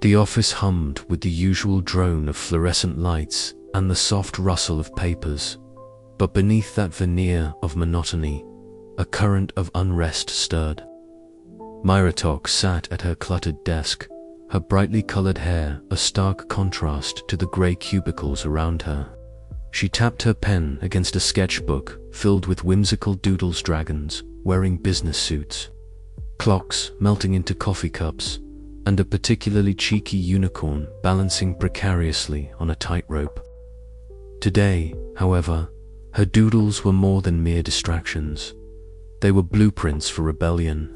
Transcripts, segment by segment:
The office hummed with the usual drone of fluorescent lights and the soft rustle of papers, but beneath that veneer of monotony, a current of unrest stirred. Mythic sat at her cluttered desk, her brightly colored hair a stark contrast to the grey cubicles around her. She tapped her pen against a sketchbook filled with whimsical doodles, dragons wearing business suits, clocks melting into coffee cups, and a particularly cheeky unicorn balancing precariously on a tightrope. Today, however, her doodles were more than mere distractions. They were blueprints for rebellion.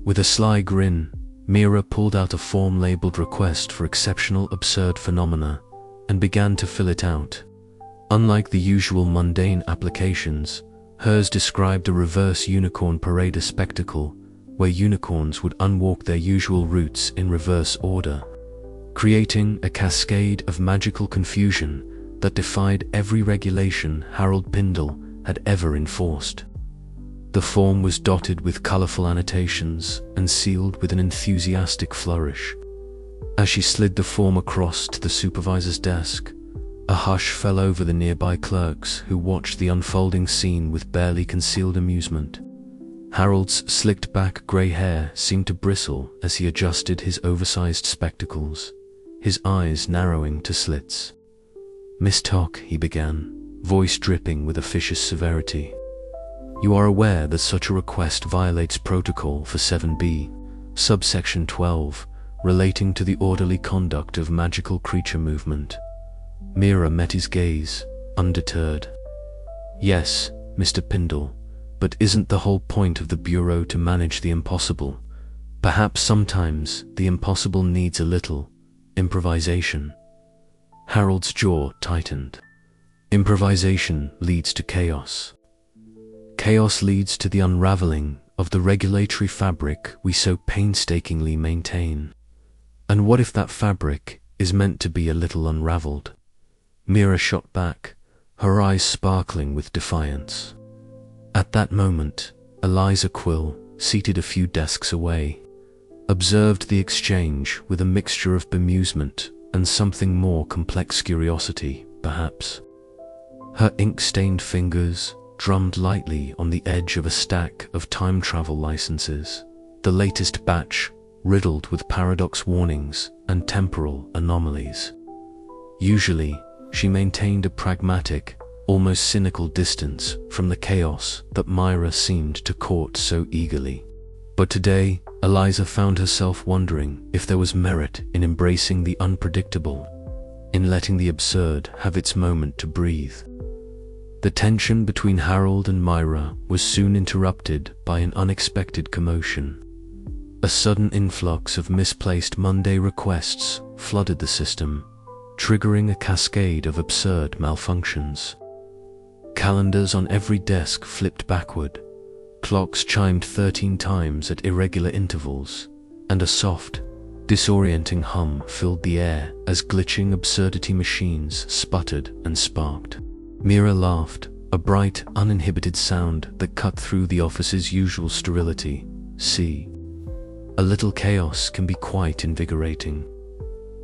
With a sly grin, Mira pulled out a form labeled Request for Exceptional Absurd Phenomena and began to fill it out. Unlike the usual mundane applications, hers described a reverse unicorn parade, a spectacle where unicorns would unwalk their usual routes in reverse order, creating a cascade of magical confusion that defied every regulation Harold Pindle had ever enforced. The form was dotted with colorful annotations and sealed with an enthusiastic flourish. As she slid the form across to the supervisor's desk, a hush fell over the nearby clerks who watched the unfolding scene with barely concealed amusement. Harold's slicked-back grey hair seemed to bristle as he adjusted his oversized spectacles, his eyes narrowing to slits. "Miss Tock," he began, voice dripping with officious severity, "you are aware that such a request violates protocol for 7B, subsection 12, relating to the orderly conduct of magical creature movement." Mira met his gaze, undeterred. "Yes, Mr. Pindle, but isn't the whole point of the Bureau to manage the impossible? Perhaps sometimes the impossible needs a little improvisation." Harold's jaw tightened. Improvisation leads to chaos. Chaos leads to the unraveling of the regulatory fabric we so painstakingly maintain. And what if that fabric is meant to be a little unraveled? Mira shot back, her eyes sparkling with defiance. At that moment, Eliza Quill, seated a few desks away, observed the exchange with a mixture of bemusement and something more complex curiosity, perhaps. Her ink-stained fingers drummed lightly on the edge of a stack of time travel licenses, the latest batch riddled with paradox warnings and temporal anomalies. Usually, she maintained a pragmatic, almost cynical distance from the chaos that Myra seemed to court so eagerly. But today, Eliza found herself wondering if there was merit in embracing the unpredictable, in letting the absurd have its moment to breathe. The tension between Harold and Myra was soon interrupted by an unexpected commotion. A sudden influx of misplaced Monday requests flooded the system, triggering a cascade of absurd malfunctions. Calendars on every desk flipped backward, clocks chimed 13 times at irregular intervals, and a soft, disorienting hum filled the air as glitching absurdity machines sputtered and sparked. Mira laughed, a bright, uninhibited sound that cut through the office's usual sterility. See, a little chaos can be quite invigorating.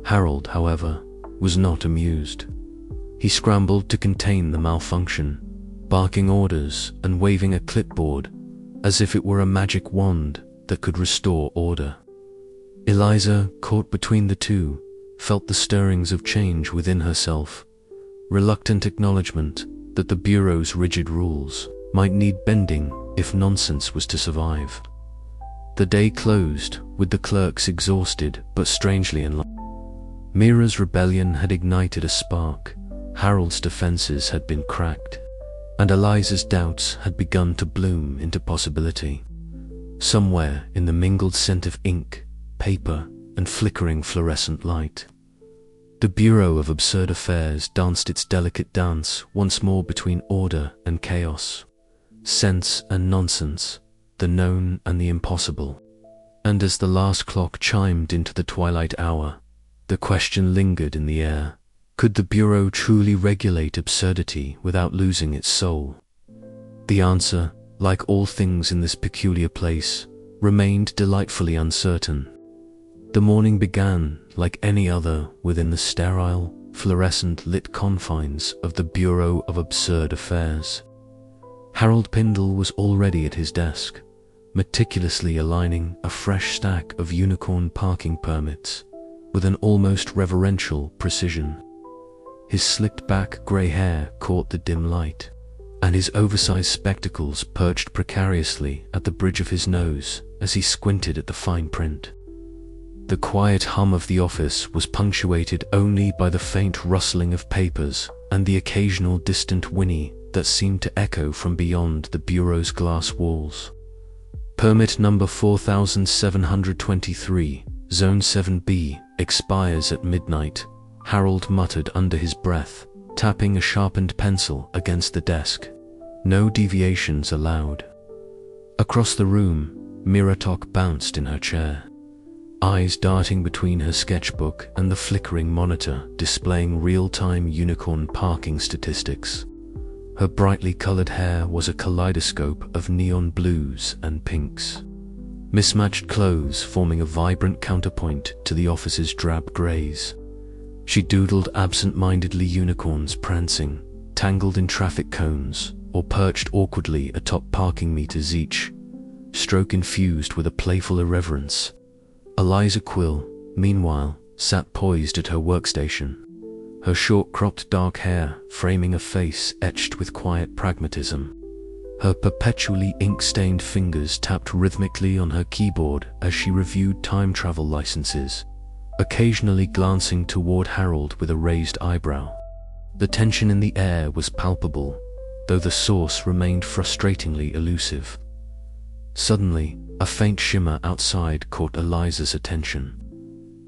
Harold, however, was not amused. He scrambled to contain the malfunction, barking orders and waving a clipboard as if it were a magic wand that could restore order. Eliza, caught between the two, felt the stirrings of change within herself, reluctant acknowledgement that the Bureau's rigid rules might need bending if nonsense was to survive. The day closed with the clerks exhausted but strangely enlightened. Mira's rebellion had ignited a spark, Harold's defenses had been cracked, and Eliza's doubts had begun to bloom into possibility. Somewhere in the mingled scent of ink, paper, and flickering fluorescent light, the Bureau of Absurd Affairs danced its delicate dance once more between order and chaos, sense and nonsense, the known and the impossible. And as the last clock chimed into the twilight hour, the question lingered in the air: could the Bureau truly regulate absurdity without losing its soul? The answer, like all things in this peculiar place, remained delightfully uncertain. The morning began like any other within the sterile, fluorescent-lit confines of the Bureau of Absurd Affairs. Harold Pindle was already at his desk, meticulously aligning a fresh stack of unicorn parking permits with an almost reverential precision. His slicked-back grey hair caught the dim light, and his oversized spectacles perched precariously at the bridge of his nose as he squinted at the fine print. The quiet hum of the office was punctuated only by the faint rustling of papers and the occasional distant whinny that seemed to echo from beyond the bureau's glass walls. Permit number 4723, Zone 7B, expires at midnight, Harold muttered under his breath, tapping a sharpened pencil against the desk. No deviations allowed. Across the room, Miratok bounced in her chair, eyes darting between her sketchbook and the flickering monitor displaying real-time unicorn parking statistics. Her brightly colored hair was a kaleidoscope of neon blues and pinks, mismatched clothes forming a vibrant counterpoint to the office's drab grays. She doodled absent-mindedly unicorns prancing, tangled in traffic cones, or perched awkwardly atop parking meters, each stroke infused with a playful irreverence. Eliza Quill, meanwhile, sat poised at her workstation, her short-cropped dark hair framing a face etched with quiet pragmatism. Her perpetually ink-stained fingers tapped rhythmically on her keyboard as she reviewed time travel licenses, occasionally glancing toward Harold with a raised eyebrow. The tension in the air was palpable, though the source remained frustratingly elusive. Suddenly, a faint shimmer outside caught Eliza's attention.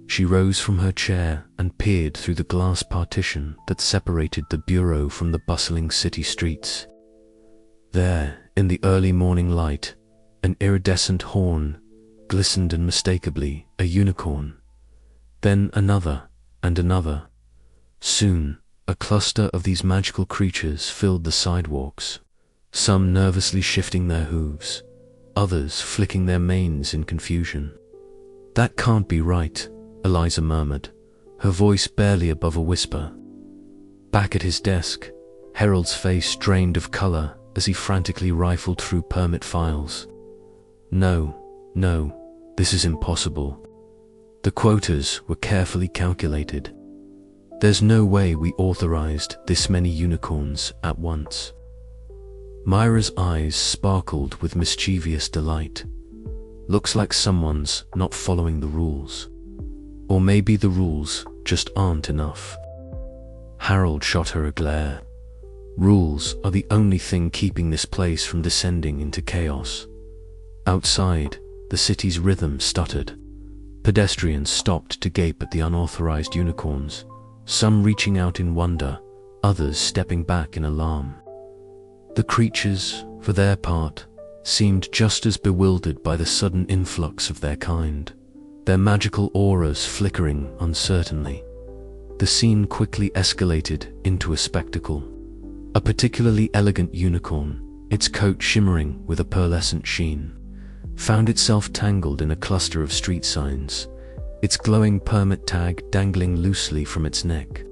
She rose from her chair and peered through the glass partition that separated the bureau from the bustling city streets. There, in the early morning light, an iridescent horn glistened unmistakably, a unicorn. Then another, and another. Soon, a cluster of these magical creatures filled the sidewalks, some nervously shifting their hooves, others flicking their manes in confusion. "That can't be right," Eliza murmured, her voice barely above a whisper. Back at his desk, Harold's face drained of color as he frantically rifled through permit files. No, this is impossible. The quotas were carefully calculated. There's no way we authorized this many unicorns at once. Myra's eyes sparkled with mischievous delight. Looks like someone's not following the rules. Or maybe the rules just aren't enough. Harold shot her a glare. Rules are the only thing keeping this place from descending into chaos. Outside, the city's rhythm stuttered. Pedestrians stopped to gape at the unauthorized unicorns, some reaching out in wonder, others stepping back in alarm. The creatures, for their part, seemed just as bewildered by the sudden influx of their kind, their magical auras flickering uncertainly. The scene quickly escalated into a spectacle. A particularly elegant unicorn, its coat shimmering with a pearlescent sheen, found itself tangled in a cluster of street signs, its glowing permit tag dangling loosely from its neck.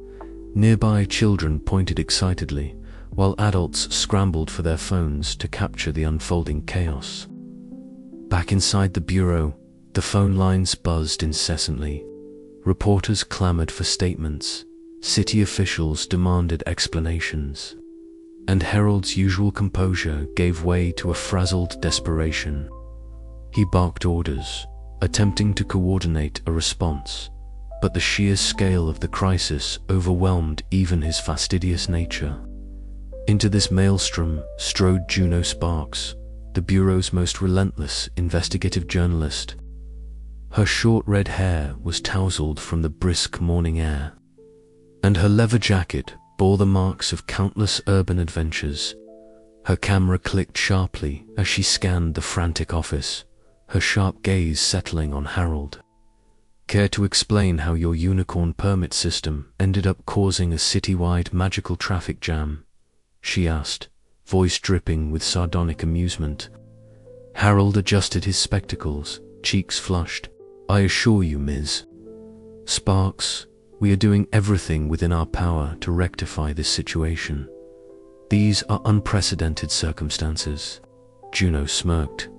Nearby children pointed excitedly, while adults scrambled for their phones to capture the unfolding chaos. Back inside the bureau, the phone lines buzzed incessantly. Reporters clamored for statements, city officials demanded explanations, and Harold's usual composure gave way to a frazzled desperation. He barked orders, attempting to coordinate a response, but the sheer scale of the crisis overwhelmed even his fastidious nature. Into this maelstrom strode Juno Sparks, the bureau's most relentless investigative journalist. Her short red hair was tousled from the brisk morning air, and her leather jacket bore the marks of countless urban adventures. Her camera clicked sharply as she scanned the frantic office, her sharp gaze settling on Harold. "Care to explain how your unicorn permit system ended up causing a citywide magical traffic jam?" she asked, voice dripping with sardonic amusement. Harold adjusted his spectacles, cheeks flushed. I assure you, Ms. Sparks, we are doing everything within our power to rectify this situation. These are unprecedented circumstances. Juno smirked.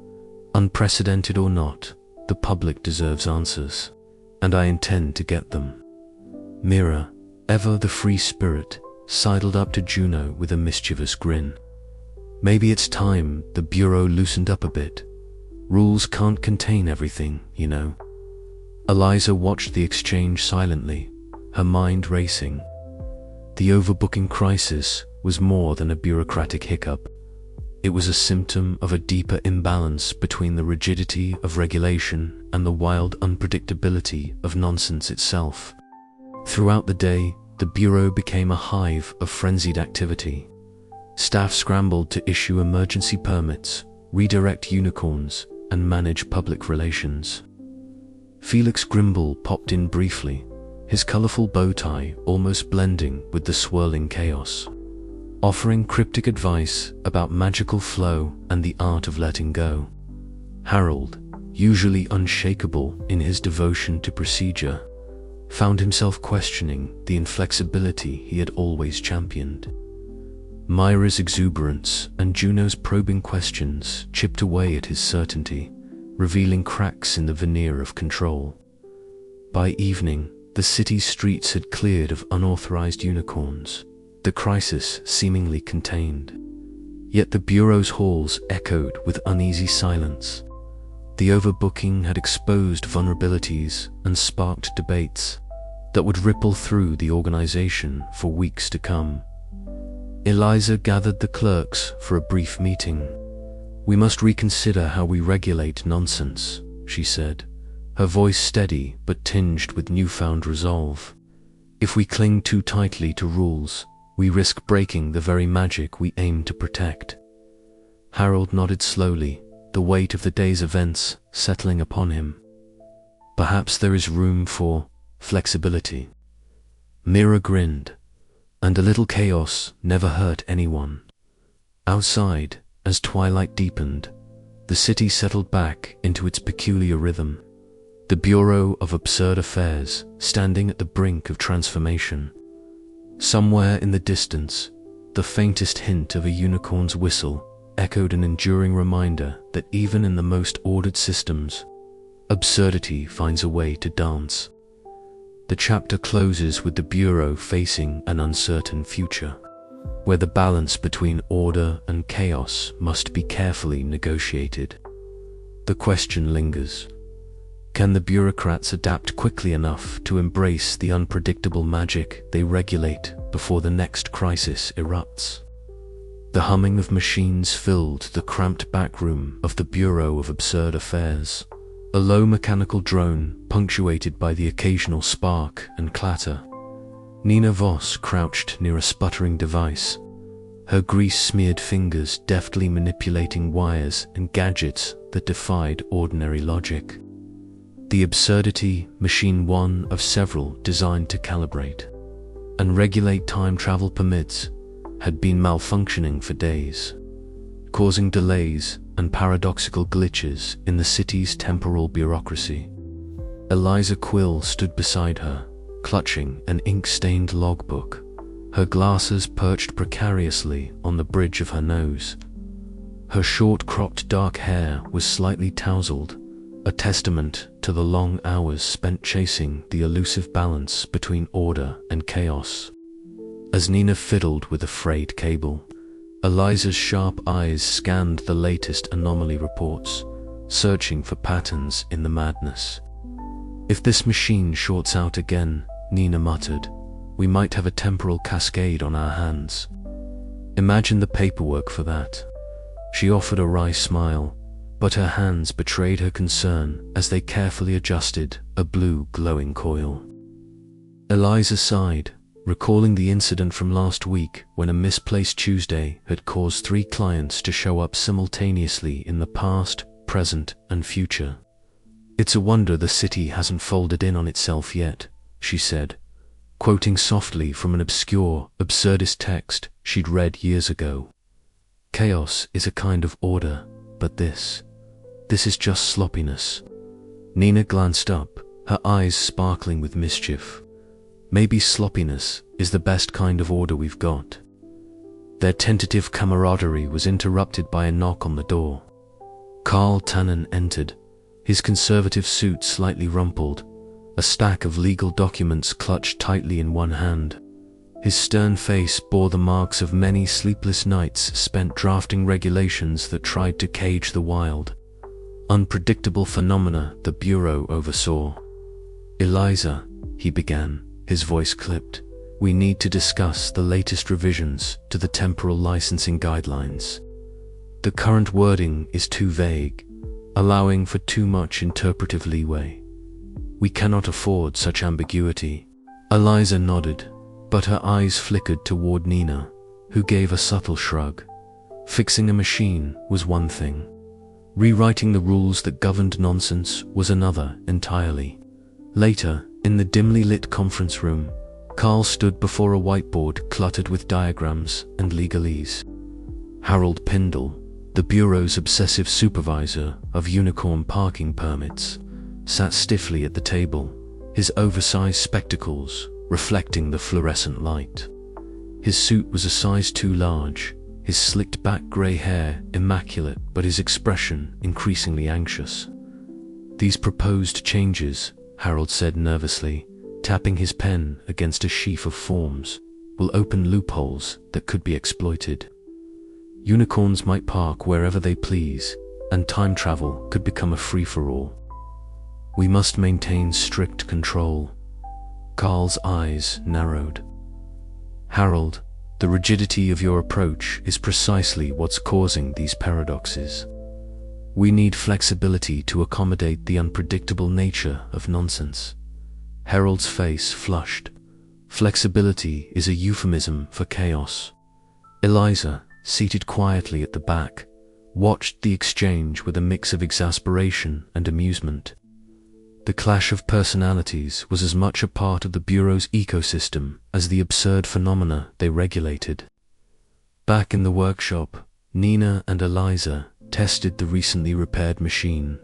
Unprecedented or not, the public deserves answers, and I intend to get them. Mira, ever the free spirit, sidled up to Juno with a mischievous grin. Maybe it's time the Bureau loosened up a bit. Rules can't contain everything, you know. Eliza watched the exchange silently, her mind racing. The overbooking crisis was more than a bureaucratic hiccup. It was a symptom of a deeper imbalance between the rigidity of regulation and the wild unpredictability of nonsense itself. Throughout the day, the Bureau became a hive of frenzied activity. Staff scrambled to issue emergency permits, redirect unicorns, and manage public relations. Felix Grimble popped in briefly, his colorful bow tie almost blending with the swirling chaos, offering cryptic advice about magical flow and the art of letting go. Harold, usually unshakable in his devotion to procedure, found himself questioning the inflexibility he had always championed. Myra's exuberance and Juno's probing questions chipped away at his certainty, revealing cracks in the veneer of control. By evening, the city's streets had cleared of unauthorized unicorns, the crisis seemingly contained. Yet the Bureau's halls echoed with uneasy silence. The overbooking had exposed vulnerabilities and sparked debates that would ripple through the organization for weeks to come. Eliza gathered the clerks for a brief meeting. We must reconsider how we regulate nonsense, she said, her voice steady but tinged with newfound resolve. If we cling too tightly to rules, we risk breaking the very magic we aim to protect. Harold nodded slowly, the weight of the day's events settling upon him. Perhaps there is room for flexibility. Mira grinned, and a little chaos never hurt anyone. Outside, as twilight deepened, the city settled back into its peculiar rhythm. The Bureau of Absurd Affairs standing at the brink of transformation. Somewhere in the distance, the faintest hint of a unicorn's whistle echoed an enduring reminder that even in the most ordered systems, absurdity finds a way to dance. The chapter closes with the Bureau facing an uncertain future, where the balance between order and chaos must be carefully negotiated. The question lingers: can the bureaucrats adapt quickly enough to embrace the unpredictable magic they regulate before the next crisis erupts? The humming of machines filled the cramped back room of the Bureau of Absurd Affairs, a low mechanical drone punctuated by the occasional spark and clatter. Nina Voss crouched near a sputtering device, her grease-smeared fingers deftly manipulating wires and gadgets that defied ordinary logic. The absurdity machine, one of several designed to calibrate and regulate time travel permits, had been malfunctioning for days, causing delays and paradoxical glitches in the city's temporal bureaucracy. Eliza Quill stood beside her, clutching an ink-stained logbook, her glasses perched precariously on the bridge of her nose. Her short-cropped dark hair was slightly tousled, a testament to the long hours spent chasing the elusive balance between order and chaos. As Nina fiddled with a frayed cable, Eliza's sharp eyes scanned the latest anomaly reports, searching for patterns in the madness. If this machine shorts out again, Nina muttered, we might have a temporal cascade on our hands. Imagine the paperwork for that. She offered a wry smile, but her hands betrayed her concern as they carefully adjusted a blue glowing coil. Eliza sighed, recalling the incident from last week when a misplaced Tuesday had caused 3 clients to show up simultaneously in the past, present, and future. It's a wonder the city hasn't folded in on itself yet, she said, quoting softly from an obscure, absurdist text she'd read years ago. Chaos is a kind of order, but this is just sloppiness. Nina glanced up, her eyes sparkling with mischief. Maybe sloppiness is the best kind of order we've got. Their tentative camaraderie was interrupted by a knock on the door. Carl Tannen entered, his conservative suit slightly rumpled, a stack of legal documents clutched tightly in one hand. His stern face bore the marks of many sleepless nights spent drafting regulations that tried to cage the wild, unpredictable phenomena the Bureau oversaw. "Eliza," he began, his voice clipped, "we need to discuss the latest revisions to the temporal licensing guidelines. The current wording is too vague, allowing for too much interpretive leeway. We cannot afford such ambiguity." Eliza nodded, but her eyes flickered toward Nina, who gave a subtle shrug. Fixing a machine was one thing. Rewriting the rules that governed nonsense was another entirely. Later, in the dimly lit conference room, Carl stood before a whiteboard cluttered with diagrams and legalese. Harold Pindle, the Bureau's obsessive supervisor of unicorn parking permits, sat stiffly at the table, his oversized spectacles reflecting the fluorescent light. His suit was a size too large, his slicked back grey hair immaculate, but his expression increasingly anxious. "These proposed changes," Harold said nervously, tapping his pen against a sheaf of forms, "will open loopholes that could be exploited. Unicorns might park wherever they please, and time travel could become a free-for-all. We must maintain strict control." Carl's eyes narrowed. "Harold, the rigidity of your approach is precisely what's causing these paradoxes. We need flexibility to accommodate the unpredictable nature of nonsense." Harold's face flushed. Flexibility is a euphemism for chaos. Eliza, seated quietly at the back, watched the exchange with a mix of exasperation and amusement. The clash of personalities was as much a part of the Bureau's ecosystem as the absurd phenomena they regulated. Back in the workshop, Nina and Eliza tested the recently repaired machine.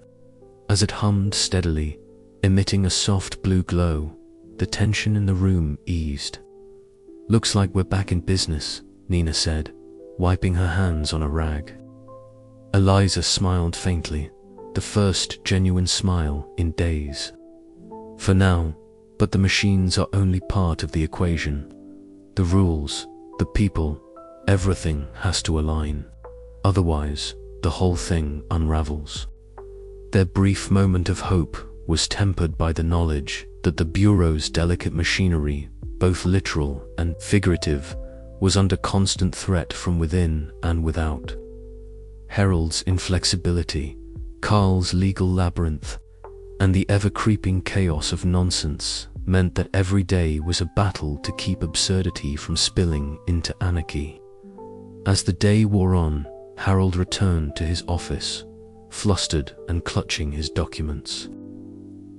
As it hummed steadily, emitting a soft blue glow, the tension in the room eased. "Looks like we're back in business," Nina said, wiping her hands on a rag. Eliza smiled faintly, the first genuine smile in days. "For now, but the machines are only part of the equation. The rules, the people, everything has to align. Otherwise, the whole thing unravels." Their brief moment of hope was tempered by the knowledge that the Bureau's delicate machinery, both literal and figurative, was under constant threat from within and without. Harold's inflexibility, Carl's legal labyrinth, and the ever-creeping chaos of nonsense meant that every day was a battle to keep absurdity from spilling into anarchy. As the day wore on, Harold returned to his office, flustered and clutching his documents.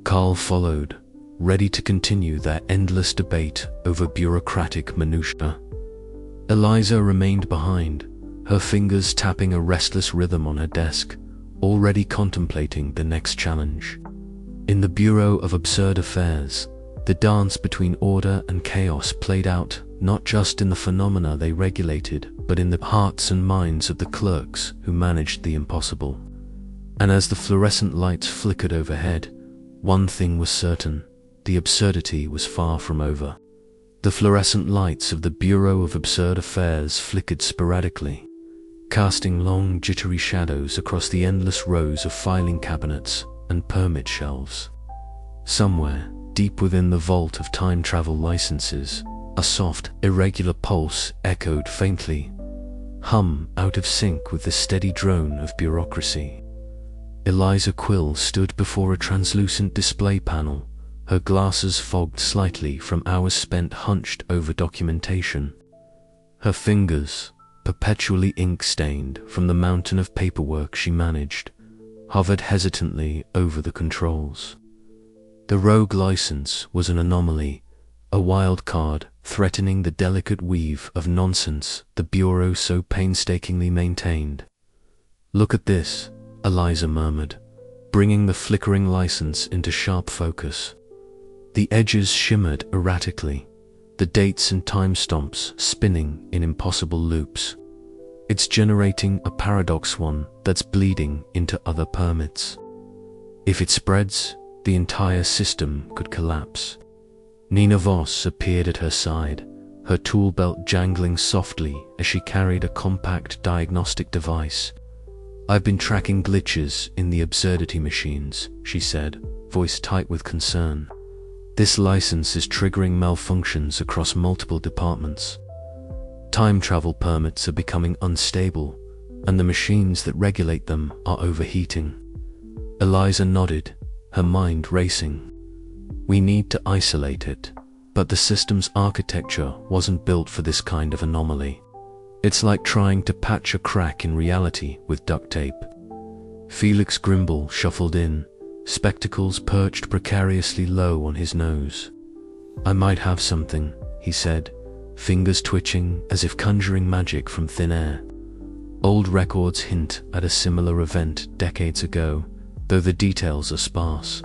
Carl followed, ready to continue their endless debate over bureaucratic minutiae. Eliza remained behind, her fingers tapping a restless rhythm on her desk, already contemplating the next challenge. In the Bureau of Absurd Affairs, the dance between order and chaos played out not just in the phenomena they regulated, but in the hearts and minds of the clerks who managed the impossible. And as the fluorescent lights flickered overhead, one thing was certain: the absurdity was far from over. The fluorescent lights of the Bureau of Absurd Affairs flickered sporadically, casting long, jittery shadows across the endless rows of filing cabinets and permit shelves. Somewhere, deep within the vault of time travel licenses, a soft, irregular pulse echoed faintly, hum out of sync with the steady drone of bureaucracy. Eliza Quill stood before a translucent display panel, her glasses fogged slightly from hours spent hunched over documentation. Her fingers, perpetually ink-stained from the mountain of paperwork she managed, hovered hesitantly over the controls. The rogue license was an anomaly, a wild card threatening the delicate weave of nonsense the Bureau so painstakingly maintained. "Look at this," Eliza murmured, bringing the flickering license into sharp focus. The edges shimmered erratically, the dates and timestamps spinning in impossible loops. It's generating a paradox one that's bleeding into other permits. If it spreads, the entire system could collapse. Nina Voss appeared at her side, her tool belt jangling softly as she carried a compact diagnostic device. "I've been tracking glitches in the absurdity machines," she said, voice tight with concern. "This license is triggering malfunctions across multiple departments. Time travel permits are becoming unstable, and the machines that regulate them are overheating." Eliza nodded, her mind racing. "We need to isolate it, but the system's architecture wasn't built for this kind of anomaly. It's like trying to patch a crack in reality with duct tape." Felix Grimble shuffled in, spectacles perched precariously low on his nose. "I might have something," he said, fingers twitching as if conjuring magic from thin air. Old records hint at a similar event decades ago, though the details are sparse.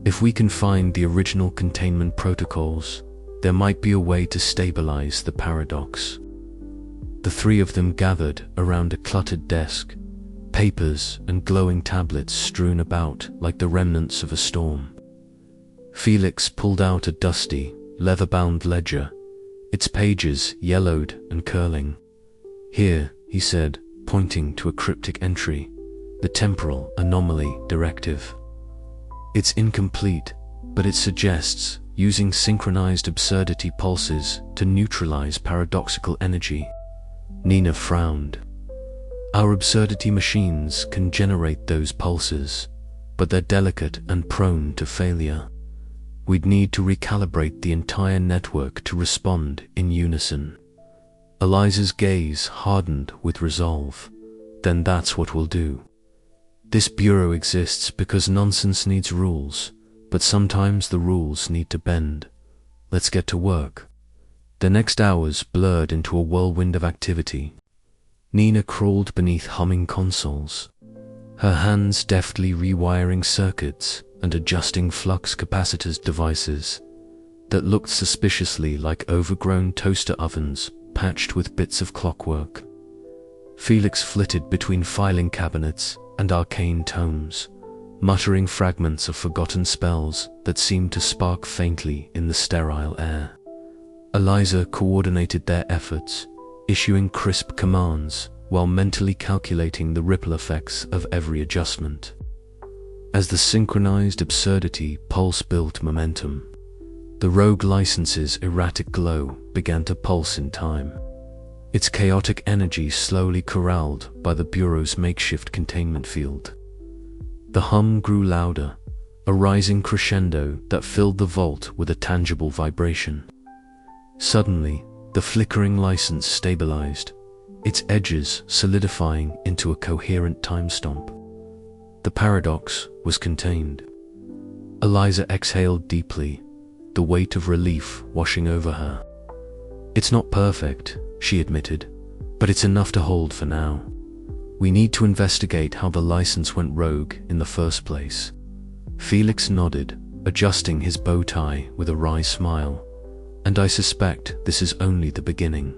If we can find the original containment protocols, there might be a way to stabilize the paradox. The three of them gathered around a cluttered desk, papers and glowing tablets strewn about like the remnants of a storm. Felix pulled out a dusty, leather-bound ledger, its pages yellowed and curling. "Here," he said, pointing to a cryptic entry, "the temporal anomaly directive. It's incomplete, but it suggests using synchronized absurdity pulses to neutralize paradoxical energy." Nina frowned. "Our absurdity machines can generate those pulses, but they're delicate and prone to failure. We'd need to recalibrate the entire network to respond in unison." Eliza's gaze hardened with resolve. "Then that's what we'll do. This bureau exists because nonsense needs rules, but sometimes the rules need to bend. Let's get to work." The next hours blurred into a whirlwind of activity. Nina crawled beneath humming consoles, her hands deftly rewiring circuits and adjusting flux capacitors devices that looked suspiciously like overgrown toaster ovens patched with bits of clockwork. Felix flitted between filing cabinets and arcane tomes, muttering fragments of forgotten spells that seemed to spark faintly in the sterile air. Eliza coordinated their efforts, issuing crisp commands while mentally calculating the ripple effects of every adjustment. As the synchronized absurdity pulse built momentum, the rogue license's erratic glow began to pulse in time, its chaotic energy slowly corralled by the Bureau's makeshift containment field. The hum grew louder, a rising crescendo that filled the vault with a tangible vibration. Suddenly, the flickering license stabilized, its edges solidifying into a coherent timestamp. The paradox was contained. Eliza exhaled deeply, the weight of relief washing over her. "It's not perfect," she admitted, "but it's enough to hold for now. We need to investigate how the license went rogue in the first place." Felix nodded, adjusting his bow tie with a wry smile. "And I suspect this is only the beginning.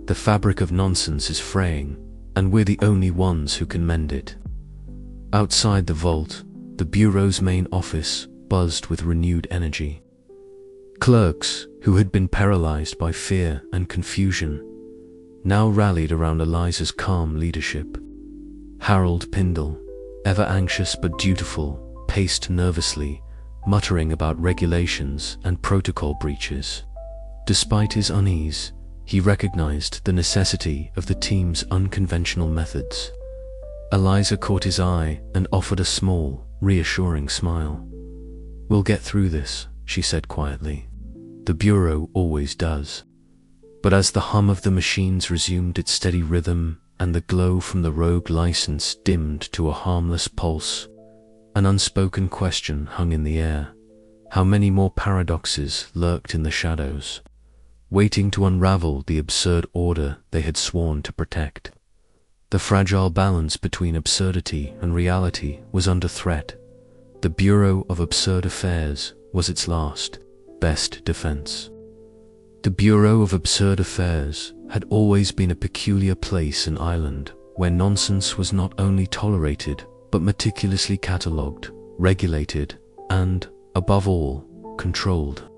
The fabric of nonsense is fraying, and we're the only ones who can mend it." Outside the vault, the Bureau's main office buzzed with renewed energy. Clerks, who had been paralyzed by fear and confusion, now rallied around Eliza's calm leadership. Harold Pindle, ever anxious but dutiful, paced nervously, muttering about regulations and protocol breaches. Despite his unease, he recognized the necessity of the team's unconventional methods. Eliza caught his eye and offered a small, reassuring smile. "We'll get through this," she said quietly. "The Bureau always does." But as the hum of the machines resumed its steady rhythm and the glow from the rogue license dimmed to a harmless pulse, an unspoken question hung in the air. How many more paradoxes lurked in the shadows, waiting to unravel the absurd order they had sworn to protect? The fragile balance between absurdity and reality was under threat. The Bureau of Absurd Affairs was its last, best defense. The Bureau of Absurd Affairs had always been a peculiar place in Ireland, where nonsense was not only tolerated, but meticulously catalogued, regulated, and, above all, controlled.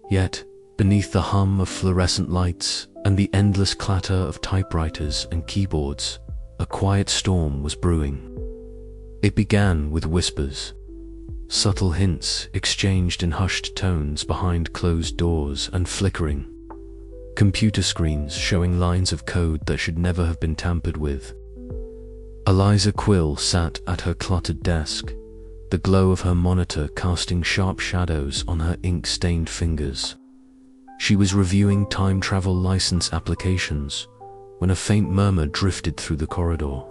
Yet, beneath the hum of fluorescent lights and the endless clatter of typewriters and keyboards, a quiet storm was brewing. It began with whispers, subtle hints exchanged in hushed tones behind closed doors and flickering computer screens showing lines of code that should never have been tampered with. Eliza Quill sat at her cluttered desk, the glow of her monitor casting sharp shadows on her ink-stained fingers. She was reviewing time travel license applications when a faint murmur drifted through the corridor.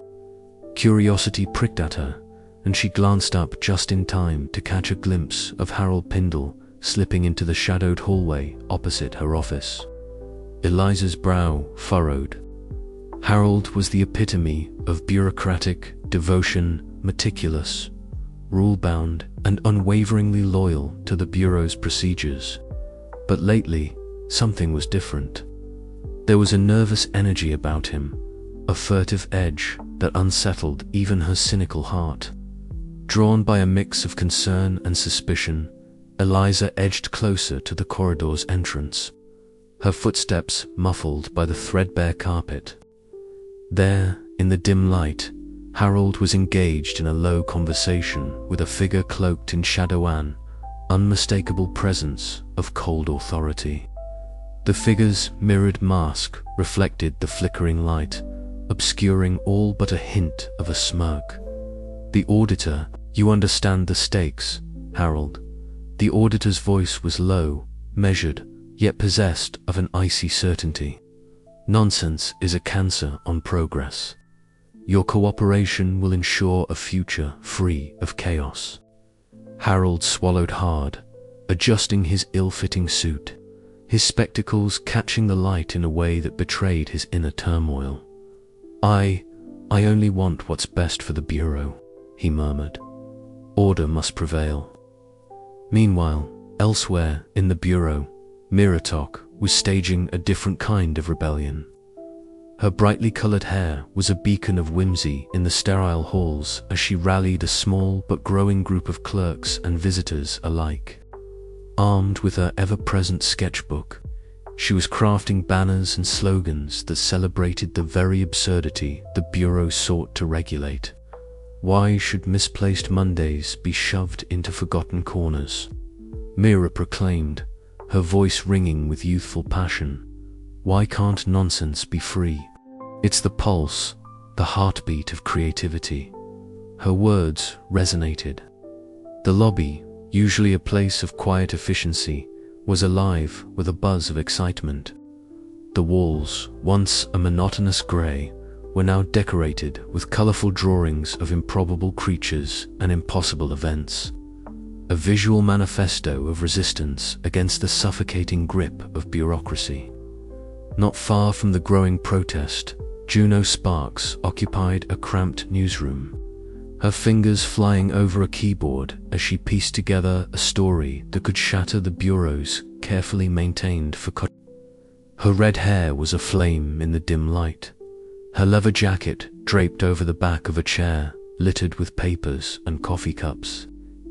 Curiosity pricked at her, and she glanced up just in time to catch a glimpse of Harold Pindle slipping into the shadowed hallway opposite her office. Eliza's brow furrowed. Harold was the epitome of bureaucratic devotion, meticulous, rule-bound, and unwaveringly loyal to the Bureau's procedures. But lately, something was different. There was a nervous energy about him, a furtive edge that unsettled even her cynical heart. Drawn by a mix of concern and suspicion, Eliza edged closer to the corridor's entrance, her footsteps muffled by the threadbare carpet. There, in the dim light, Harold was engaged in a low conversation with a figure cloaked in shadow, unmistakable presence of cold authority. The figure's mirrored mask reflected the flickering light, obscuring all but a hint of a smirk. "The auditor, you understand the stakes, Harold." The auditor's voice was low, measured, yet possessed of an icy certainty. "Nonsense is a cancer on progress. Your cooperation will ensure a future free of chaos." Harold swallowed hard, adjusting his ill-fitting suit, his spectacles catching the light in a way that betrayed his inner turmoil. I only want what's best for the Bureau," he murmured. "Order must prevail." Meanwhile, elsewhere in the Bureau, Mythic was staging a different kind of rebellion. Her brightly colored hair was a beacon of whimsy in the sterile halls as she rallied a small but growing group of clerks and visitors alike. Armed with her ever-present sketchbook, she was crafting banners and slogans that celebrated the very absurdity the Bureau sought to regulate. Why should misplaced Mondays be shoved into forgotten corners? Mira proclaimed, her voice ringing with youthful passion. Why can't nonsense be free? It's the pulse, the heartbeat of creativity. Her words resonated. The lobby, usually a place of quiet efficiency, was alive with a buzz of excitement. The walls, once a monotonous grey, were now decorated with colorful drawings of improbable creatures and impossible events. A visual manifesto of resistance against the suffocating grip of bureaucracy. Not far from the growing protest, Juno Sparks occupied a cramped newsroom, her fingers flying over a keyboard as she pieced together a story that could shatter the Bureau's carefully maintained facade. Her red hair was aflame in the dim light, her leather jacket draped over the back of a chair littered with papers and coffee cups.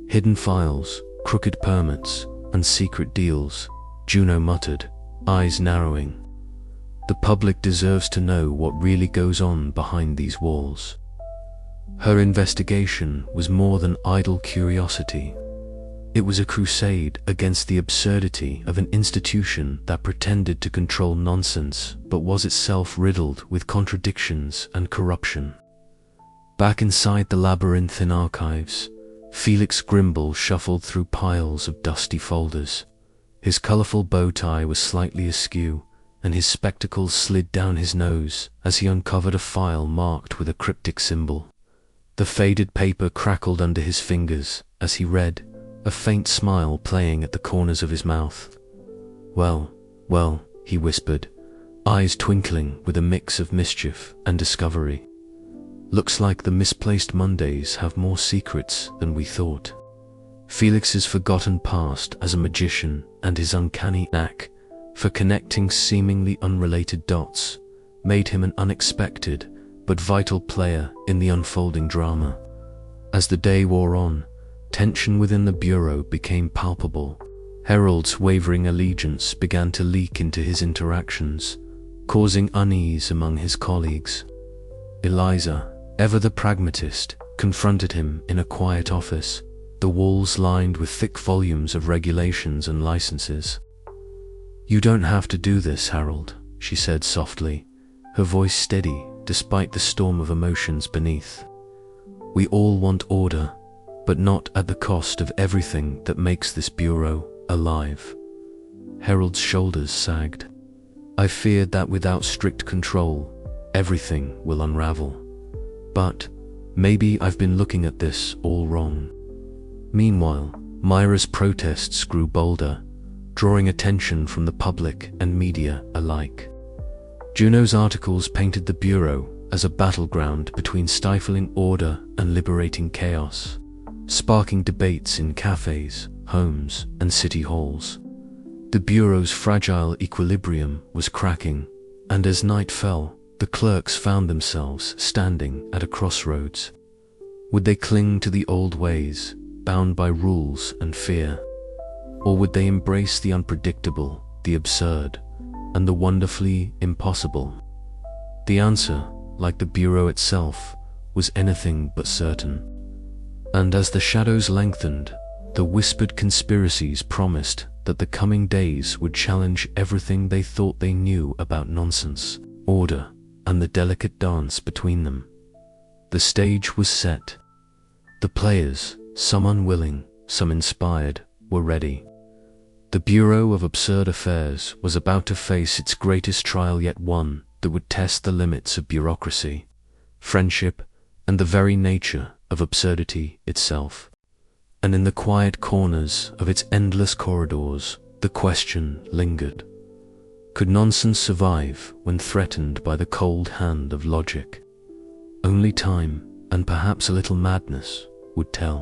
Hidden files, crooked permits, and secret deals, Juno muttered, eyes narrowing. The public deserves to know what really goes on behind these walls. Her investigation was more than idle curiosity. It was a crusade against the absurdity of an institution that pretended to control nonsense but was itself riddled with contradictions and corruption. Back inside the labyrinthine archives, Felix Grimble shuffled through piles of dusty folders. His colorful bow tie was slightly askew, and his spectacles slid down his nose as he uncovered a file marked with a cryptic symbol. The faded paper crackled under his fingers as he read, a faint smile playing at the corners of his mouth. Well, he whispered, eyes twinkling with a mix of mischief and discovery. "Looks like the misplaced Mondays have more secrets than we thought." Felix's forgotten past as a magician and his uncanny knack for connecting seemingly unrelated dots made him an unexpected but vital player in the unfolding drama. As the day wore on, tension within the bureau became palpable. Harold's wavering allegiance began to leak into his interactions, causing unease among his colleagues. Eliza, ever the pragmatist, confronted him in a quiet office, the walls lined with thick volumes of regulations and licenses. "You don't have to do this, Harold," she said softly, her voice steady despite the storm of emotions beneath. "We all want order, but not at the cost of everything that makes this bureau alive." Harold's shoulders sagged. "I feared that without strict control, everything will unravel. But maybe I've been looking at this all wrong." Meanwhile, Myra's protests grew bolder, drawing attention from the public and media alike. Juno's articles painted the bureau as a battleground between stifling order and liberating chaos, sparking debates in cafes, homes, and city halls. The bureau's fragile equilibrium was cracking, and as night fell, the clerks found themselves standing at a crossroads. Would they cling to the old ways, bound by rules and fear? Or would they embrace the unpredictable, the absurd, and the wonderfully impossible? The answer, like the bureau itself, was anything but certain. And as the shadows lengthened, the whispered conspiracies promised that the coming days would challenge everything they thought they knew about nonsense, order, and the delicate dance between them. The stage was set. The players, some unwilling, some inspired, were ready. The Bureau of Absurd Affairs was about to face its greatest trial yet, one that would test the limits of bureaucracy, friendship, and the very nature of absurdity itself. And in the quiet corners of its endless corridors, the question lingered. Could nonsense survive when threatened by the cold hand of logic? Only time, and perhaps a little madness, would tell.